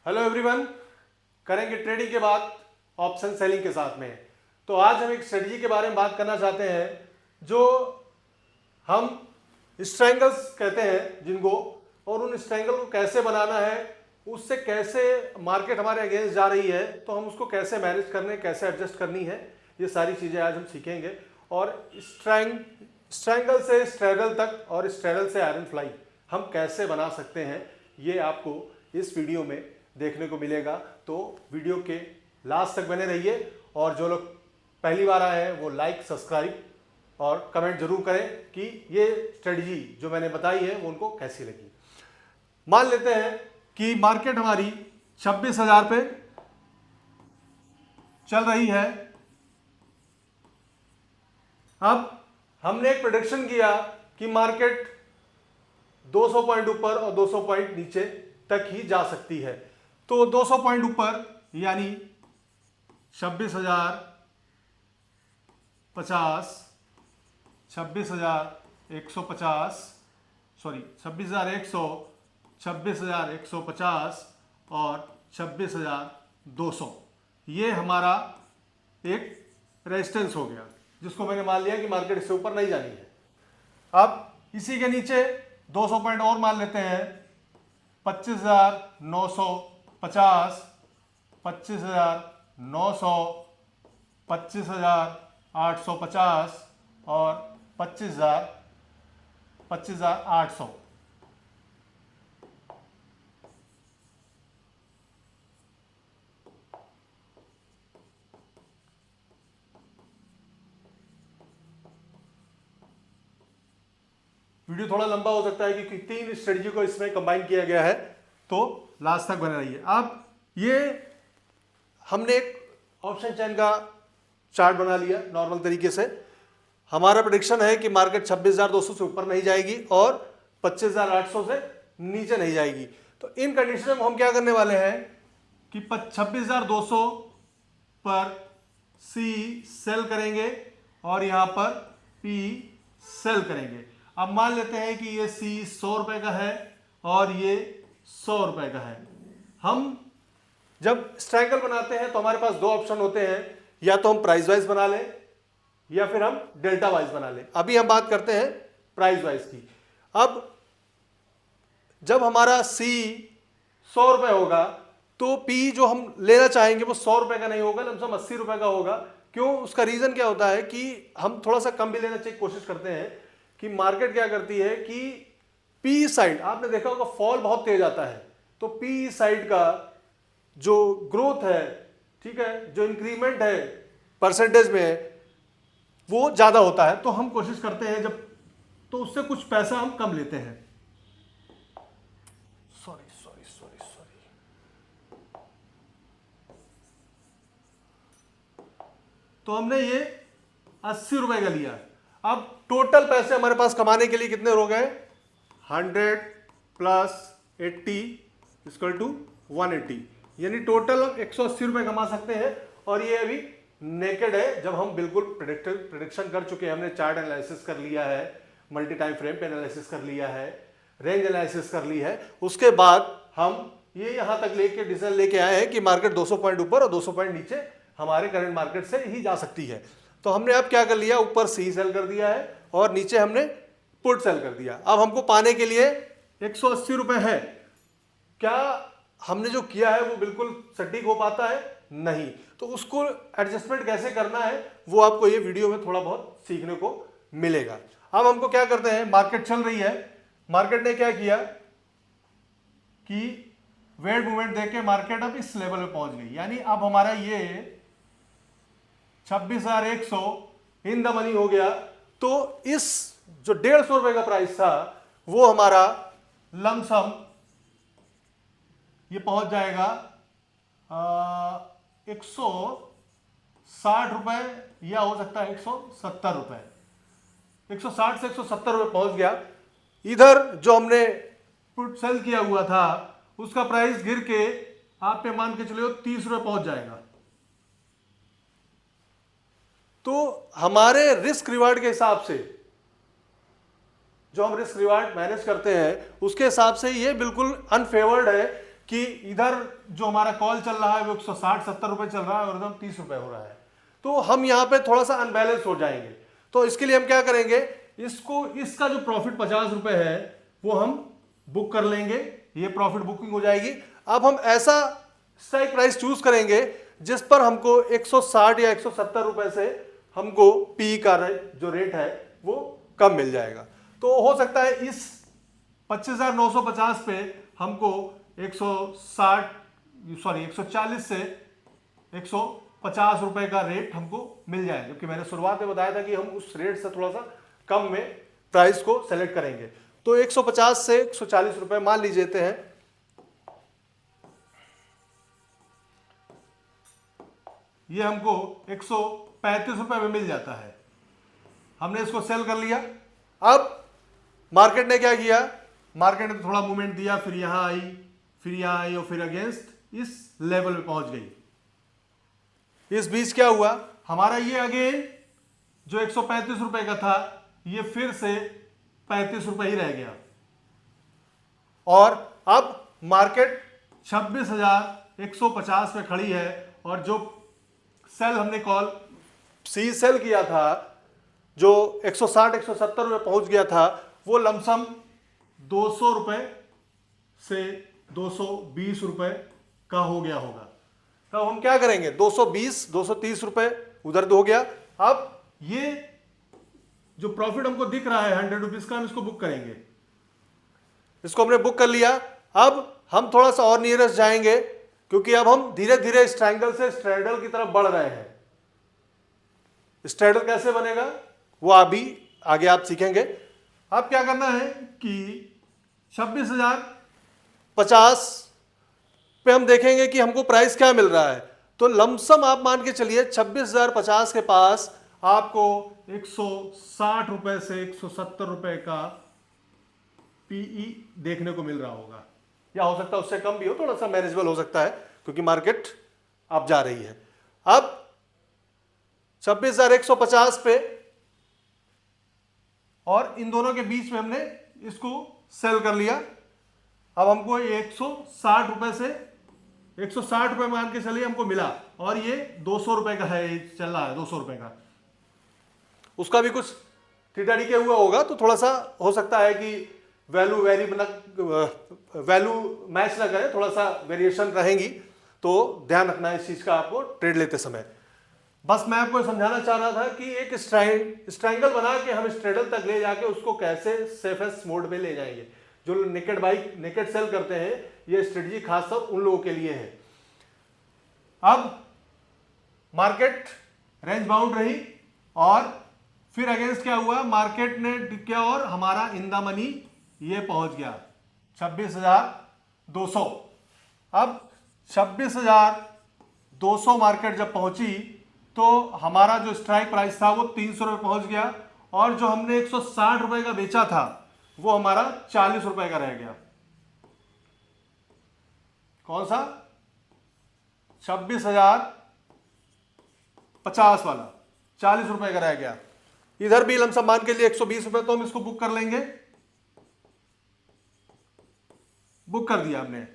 Hello everyone, करेंगे trading के बाद ऑप्शन सेलिंग के साथ में। तो आज हम एक स्ट्रेटजी के बारे में बात करना चाहते हैं जो हम स्ट्रैंगल्स कहते हैं जिनको, और उन स्ट्रैंगल को कैसे बनाना है, उससे कैसे मार्केट हमारे अगेंस्ट जा रही है तो हम उसको कैसे मैनेज करने, कैसे एडजस्ट करनी है, ये सारी चीज़ें आज हम सीखेंगे। और स्ट्रैंगल से स्ट्रेडल तक और स्ट्रेडल से आयरन फ्लाई हम कैसे बना सकते हैं, ये आपको इस वीडियो में देखने को मिलेगा। तो वीडियो के लास्ट तक बने रहिए, और जो लोग पहली बार आए हैं वो लाइक, सब्सक्राइब और कमेंट जरूर करें कि ये स्ट्रेटजी जो मैंने बताई है वो उनको कैसी लगी। मान लेते हैं कि मार्केट हमारी 26,000 पे चल रही है। अब हमने एक प्रेडिक्शन किया कि मार्केट 200 पॉइंट ऊपर और 200 पॉइंट नीचे तक ही जा सकती है। तो 200 पॉइंट ऊपर यानी 26,050, 26,150, सॉरी 26,100, 26,150 और 26,200, ये हमारा एक रेजिस्टेंस हो गया, जिसको मैंने मान लिया कि मार्केट इससे ऊपर नहीं जानी है। अब इसी के नीचे 200 पॉइंट और मान लेते हैं, 25,950, 25,900, 25,850 और 25,800। वीडियो थोड़ा लंबा हो सकता है क्योंकि 3 स्ट्रेटजी को इसमें कंबाइन किया गया है, तो लास्ट तक बने रहिए। अब ये हमने एक ऑप्शन चेन का चार्ट बना लिया नॉर्मल तरीके से। हमारा प्रेडिक्शन है कि मार्केट 26,200 से ऊपर नहीं जाएगी और 25,800 से नीचे नहीं जाएगी। तो इन कंडीशन में हम क्या करने वाले हैं कि 26,200 पर सी सेल करेंगे और यहां पर पी सेल करेंगे। अब मान लेते हैं कि ये सी 100 रुपए का है और ये 100 रुपए का है। हम जब स्ट्रैंगल बनाते हैं तो हमारे पास 2 ऑप्शन होते हैं, या तो हम प्राइस वाइज बना लें या फिर हम डेल्टा वाइज बना लें। अभी हम बात करते हैं प्राइस वाइज की। अब जब हमारा सी 100 रुपए होगा तो पी जो हम लेना चाहेंगे वो 100 रुपए का नहीं होगा, लमसम 80 रुपए का होगा। क्यों? उसका रीजन क्या होता है कि हम थोड़ा सा कम भी लेना चाहिए कोशिश करते हैं कि मार्केट क्या करती है कि पी साइड, आपने देखा होगा फॉल बहुत तेज आता है, तो पी साइड का जो ग्रोथ है, ठीक है, जो इंक्रीमेंट है परसेंटेज में, वो ज्यादा होता है। तो हम कोशिश करते हैं जब, तो उससे कुछ पैसा हम कम लेते हैं। सॉरी सॉरी सॉरी सॉरी तो हमने ये 80 रुपए का लिया। अब टोटल पैसे हमारे पास कमाने के लिए कितने हो गए? 100 प्लस 80 इक्वल टू 180, यानी टोटल 180 रुपए कमा सकते हैं। और ये अभी नेकेड है, जब हम बिल्कुल प्रेडिक्शन कर चुके हैं, हमने चार्ट एनालिसिस कर लिया है, मल्टी टाइम फ्रेम पे एनालिसिस कर लिया है, रेंज एनालिसिस कर ली है, उसके बाद हम ये यहां तक लेके डिसीजन लेके आए हैं कि मार्केट 200 पॉइंट ऊपर और 200 पॉइंट नीचे हमारे करंट मार्केट से ही जा सकती है। तो हमने अब क्या कर लिया, ऊपर सी सेल कर दिया है और नीचे हमने पुट सेल कर दिया। अब हमको पाने के लिए 180 रुपए है। क्या हमने जो किया है वो बिल्कुल सटीक हो पाता है? नहीं। तो उसको एडजस्टमेंट कैसे करना है वो आपको ये वीडियो में थोड़ा बहुत सीखने को मिलेगा। अब हमको क्या करते हैं, मार्केट चल रही है, मार्केट ने क्या किया कि वेट मूवमेंट देके मार्केट अब इस लेवल पे पहुंच गई, यानी अब हमारा ये 26,100 इन द मनी हो गया। तो इस जो 150 रुपए का प्राइस था वो हमारा लमसम ये पहुंच जाएगा 160 रुपए, या हो सकता है 170 रुपए। 160 से 170 रुपए पहुंच गया। इधर जो हमने पुट सेल किया हुआ था उसका प्राइस गिर के आप पे मान के चलो 30 रुपए पहुंच जाएगा। तो हमारे रिस्क रिवार्ड के हिसाब से जो हम रिस्क रिवार्ड मैनेज करते हैं उसके हिसाब से ये बिल्कुल अनफेवर्ड है कि इधर जो हमारा कॉल चल रहा है वो 160-70 रुपए चल रहा है और एकदम 30 रुपए हो रहा है, तो हम यहाँ पे थोड़ा सा अनबैलेंस हो जाएंगे। तो इसके लिए हम क्या करेंगे, इसको, इसका जो प्रॉफिट 50 रुपए है वो हम बुक कर लेंगे, ये प्रॉफिट बुकिंग हो जाएगी। अब हम ऐसा स्ट्राइक प्राइस चूज करेंगे जिस पर हमको 160 या 170 रुपए से हमको पी का जो रेट है वो कम मिल जाएगा। तो हो सकता है इस 25,950 पे हमको 140 से 150 रुपए का रेट हमको मिल जाए, जबकि मैंने शुरुआत में बताया था कि हम उस रेट से थोड़ा सा कम में प्राइस को सेलेक्ट करेंगे। तो 150 से 140 रुपए मान लीजिए हैं, ये हमको 135 रुपए में मिल जाता है। हमने इसको सेल कर लिया। अब मार्केट ने क्या किया, मार्केट ने थोड़ा मूवमेंट दिया, फिर यहां आई, फिर यहां आई और फिर अगेंस्ट इस लेवल पे पहुंच गई। इस बीच क्या हुआ, हमारा ये अगेन जो 135 रुपए का था ये फिर से 35 रुपए ही रह गया और अब मार्केट 26,150 पे खड़ी है और जो सेल हमने कॉल सी सेल किया था जो 160-170 रुपए पहुंच गया था वो लमसम 200 रुपए से 220 रुपए का हो गया होगा। तो हम क्या करेंगे, 220-230 रुपए उधर हो गया। अब ये जो प्रॉफिट हमको दिख रहा है 100 रुपीज का, हम इसको बुक करेंगे। इसको हमने बुक कर लिया। अब हम थोड़ा सा और नियरेस्ट जाएंगे क्योंकि अब हम धीरे धीरे इस ट्रायंगल से स्ट्रेडल की तरफ बढ़ रहे हैं। स्ट्रेडल कैसे बनेगा वो अभी आगे आप सीखेंगे। अब क्या करना है कि 26,050 पे हम देखेंगे कि हमको प्राइस क्या मिल रहा है। तो लमसम आप मान के चलिए 26,050 के पास आपको 160 रुपए से 170 रुपए का पीई देखने को मिल रहा होगा, या हो सकता है उससे कम भी हो, थोड़ा सा मैनेजेबल हो सकता है क्योंकि मार्केट अब जा रही है। अब 26,150 पे और इन दोनों के बीच में हमने इसको सेल कर लिया। अब हमको 160 रुपए से 160 रुपए मान के चलिए हमको मिला और ये 200 रुपए का है, चल रहा है 200 रुपए का। उसका भी कुछ थीटा डी के हुआ होगा तो थोड़ा सा हो सकता है कि वैल्यू मैच ना करे, थोड़ा सा वेरिएशन रहेंगी, तो ध्यान रखना है इस चीज का आपको ट्रेड लेते समय। बस मैं आपको समझाना चाह रहा था कि एक स्ट्रायंगल बना के हम स्ट्रेडल तक ले जाके उसको कैसे सेफेस्ट मोड में ले जाएंगे। जो नेकेड सेल करते हैं ये स्ट्रेटजी खासतौर उन लोगों के लिए है। अब मार्केट रेंज बाउंड रही और फिर अगेंस्ट क्या हुआ, मार्केट ने क्या और हमारा इन द मनी ये पहुंच गया 26,200। अब 26,200 मार्केट जब पहुंची तो हमारा जो स्ट्राइक प्राइस था वो 300 रुपए पहुंच गया और जो हमने 160 रुपए का बेचा था वो हमारा 40 रुपए का रह गया। कौन सा, 26,050 वाला 40 रुपए का रह गया। इधर भी लमसम मान के लिए 120 रुपए, तो हम इसको बुक कर लेंगे। बुक कर दिया हमने,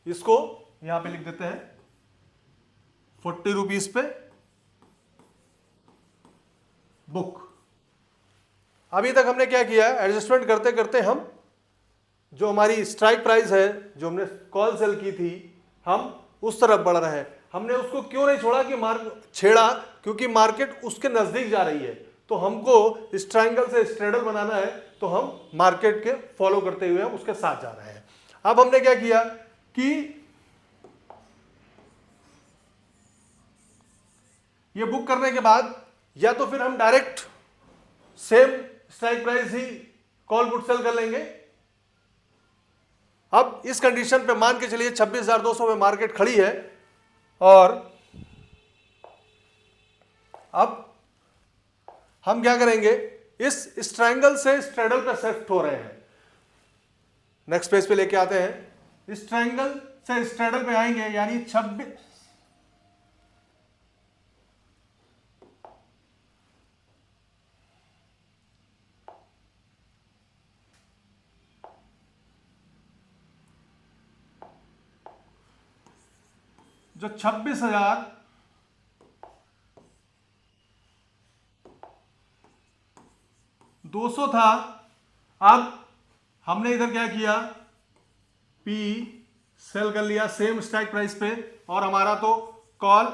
इसको यहां पे लिख देते हैं 40 रुपीज पे बुक। अभी तक हमने क्या किया, एडजस्टमेंट करते करते हम जो हमारी स्ट्राइक प्राइस है जो हमने कॉल सेल की थी हम उस तरफ बढ़ रहे हैं। हमने उसको क्यों नहीं छोड़ा कि छेड़ा, क्योंकि मार्केट उसके नजदीक जा रही है। तो हमको इस ट्रायंगल से स्ट्रेडल बनाना है तो हम मार्केट के फॉलो करते हुए हम उसके साथ जा रहे हैं। अब हमने क्या किया कि ये बुक करने के बाद या तो फिर हम डायरेक्ट सेम स्ट्राइक प्राइस ही कॉल पुट सेल कर लेंगे। अब इस कंडीशन पे मान के चलिए 26,200 में मार्केट खड़ी है और अब हम क्या करेंगे, इस ट्रायंगल से स्ट्रेडल पे शिफ्ट हो रहे हैं। नेक्स्ट पेज पे लेके आते हैं, इस ट्रायंगल से स्ट्रेडल पे आएंगे यानी 26 26,200 जो 26,200 था, अब हमने इधर क्या किया, पी सेल कर लिया सेम स्ट्राइक प्राइस पे, और हमारा तो कॉल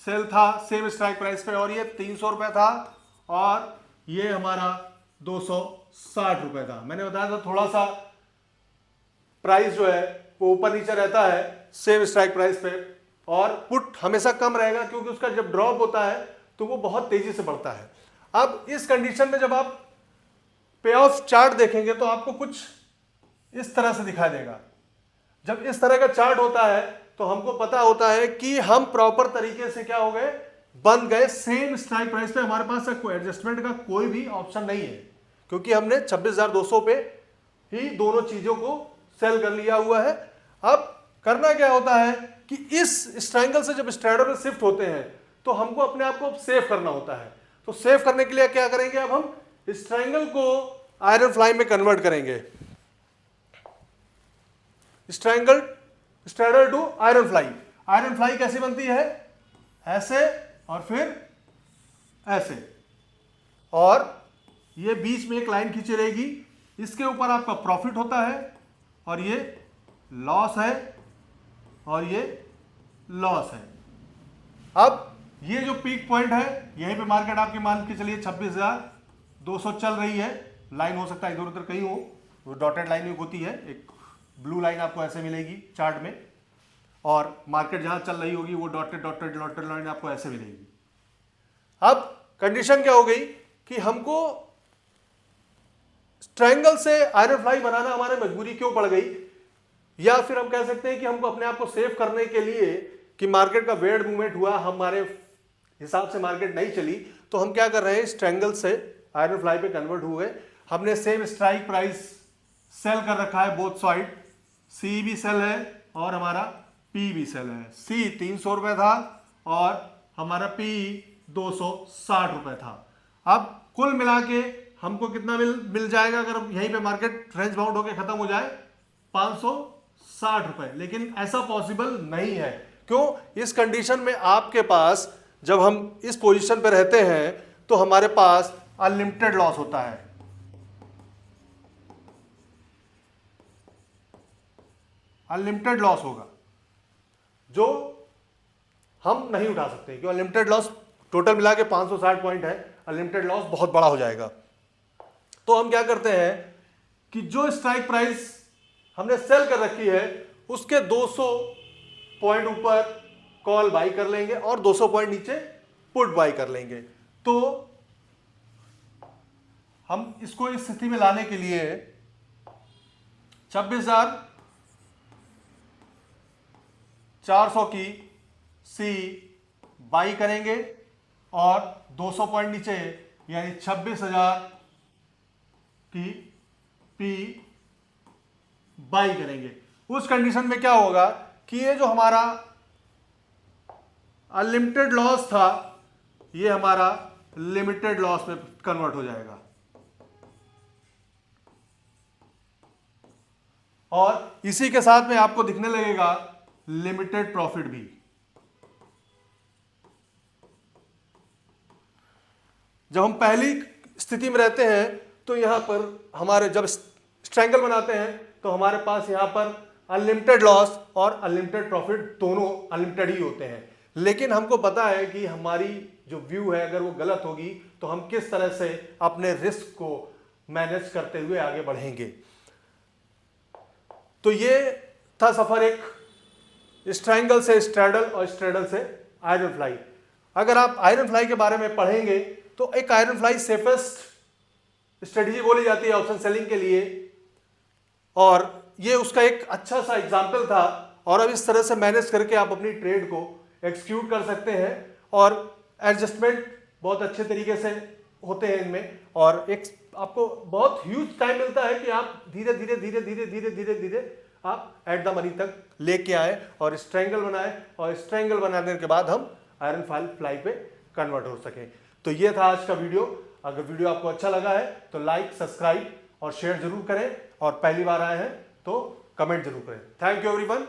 सेल था सेम स्ट्राइक प्राइस पे, और ये 300 रुपये था और ये हमारा 260 रुपये था। मैंने बताया था थोड़ा सा प्राइस जो है वो ऊपर नीचे रहता है सेम स्ट्राइक प्राइस पे, और पुट हमेशा कम रहेगा क्योंकि उसका जब ड्रॉप होता है तो वो बहुत तेजी से बढ़ता है। अब इस कंडीशन में जब आप पे ऑफ चार्ट देखेंगे तो आपको कुछ इस तरह से दिखाई देगा। जब इस तरह का चार्ट होता है तो हमको पता होता है कि हम प्रॉपर तरीके से क्या हो गए, बन गए सेम स्ट्राइक प्राइस पे। हमारे पास कोई एडजस्टमेंट का कोई भी ऑप्शन नहीं है क्योंकि हमने 26,200 पे ही दोनों चीजों को सेल कर लिया हुआ है। अब करना क्या होता है कि इस स्ट्रायंगल से जब स्ट्रैडल में शिफ्ट होते हैं तो हमको अपने आप को सेव करना होता है। तो सेव करने के लिए क्या करेंगे, अब हम इस ट्रायंगल को आयरन फ्लाई में कन्वर्ट करेंगे। Triangle straddle to iron fly. Iron fly कैसी बनती है, ऐसे और फिर ऐसे, और ये बीच में एक लाइन खींची रहेगी, इसके ऊपर आपका प्रॉफिट होता है और ये लॉस है और ये लॉस है। अब ये जो पीक पॉइंट है यहीं पे मार्केट आपकी मान के चलिए 26,200 चल रही है। लाइन हो सकता है इधर उधर कहीं हो, वो डॉटेड लाइन में होती है, एक ब्लू लाइन आपको ऐसे मिलेगी चार्ट में, और मार्केट जहां चल रही होगी वो डॉटेड डॉटेड डॉटेड लाइन आपको ऐसे मिलेगी। अब कंडीशन क्या हो गई कि हमको ट्रायंगल से आयरन फ्लाई बनाना हमारे मजबूरी क्यों पड़ गई, या फिर हम कह सकते हैं कि हमको अपने आप को सेव करने के लिए कि मार्केट का वेयर्ड मूवमेंट हुआ, हमारे हिसाब से मार्केट नहीं चली, तो हम क्या कर रहे हैं, इस ट्रायंगल से आयरन फ्लाई पे कन्वर्ट हुए। हमने सेम स्ट्राइक प्राइस सेल कर रखा है बोथ साइड, सी भी सेल है और हमारा पी भी सेल है। सी 300 रुपये था और हमारा पी 260 रुपये था। अब कुल मिला के हमको कितना मिल जाएगा अगर यहीं पे मार्केट रेंज बाउंड होकर खत्म हो जाए, 560 रुपये। लेकिन ऐसा पॉसिबल नहीं है। क्यों? इस कंडीशन में आपके पास जब हम इस पोजीशन पे रहते हैं तो हमारे पास अनलिमिटेड लॉस होता है। अनलिमिटेड लॉस होगा जो हम नहीं उठा सकते, क्योंकि अनलिमिटेड लॉस टोटल मिला के 560 पॉइंट है, अनलिमिटेड लॉस बहुत बड़ा हो जाएगा। तो हम क्या करते हैं कि जो स्ट्राइक प्राइस हमने सेल कर रखी है उसके 200 पॉइंट ऊपर कॉल बाई कर लेंगे और 200 पॉइंट नीचे पुट बाई कर लेंगे। तो हम इसको इस स्थिति में लाने के लिए 26,400 की सी बाई करेंगे और 200 पॉइंट नीचे यानी 26,000 की पी बाई करेंगे। उस कंडीशन में क्या होगा कि ये जो हमारा अनलिमिटेड लॉस था ये हमारा लिमिटेड लॉस में कन्वर्ट हो जाएगा, और इसी के साथ में आपको दिखने लगेगा लिमिटेड प्रॉफिट भी। जब हम पहली स्थिति में रहते हैं तो यहां पर हमारे जब स्ट्रैंगल बनाते हैं तो हमारे पास यहां पर अनलिमिटेड लॉस और अनलिमिटेड प्रॉफिट दोनों अनलिमिटेड ही होते हैं। लेकिन हमको पता है कि हमारी जो व्यू है अगर वो गलत होगी तो हम किस तरह से अपने रिस्क को मैनेज करते हुए आगे बढ़ेंगे। तो ये था सफर एक स्ट्रैंगल से स्ट्रैडल और स्ट्रैडल से आयरन फ्लाई। अगर आप आयरन फ्लाई के बारे में पढ़ेंगे तो एक आयरन फ्लाई सेफेस्ट स्ट्रेटजी बोली जाती है ऑप्शन सेलिंग के लिए, और ये उसका एक अच्छा सा एग्जाम्पल था। और अब इस तरह से मैनेज करके आप अपनी ट्रेड को एक्सिक्यूट कर सकते हैं, और एडजस्टमेंट बहुत अच्छे तरीके से होते हैं इनमें, और एक आपको बहुत ह्यूज टाइम मिलता है कि आप धीरे धीरे धीरे धीरे धीरे धीरे धीरे आप एट द मनी तक लेके आए और स्ट्रैंगल बनाए, और स्ट्रैंगल बनाने के बाद हम आयरन फ्लाई पे कन्वर्ट हो सके। तो ये था आज का वीडियो। अगर वीडियो आपको अच्छा लगा है तो लाइक, सब्सक्राइब और शेयर जरूर करें, और पहली बार आए हैं तो कमेंट जरूर करें। Thank you everyone.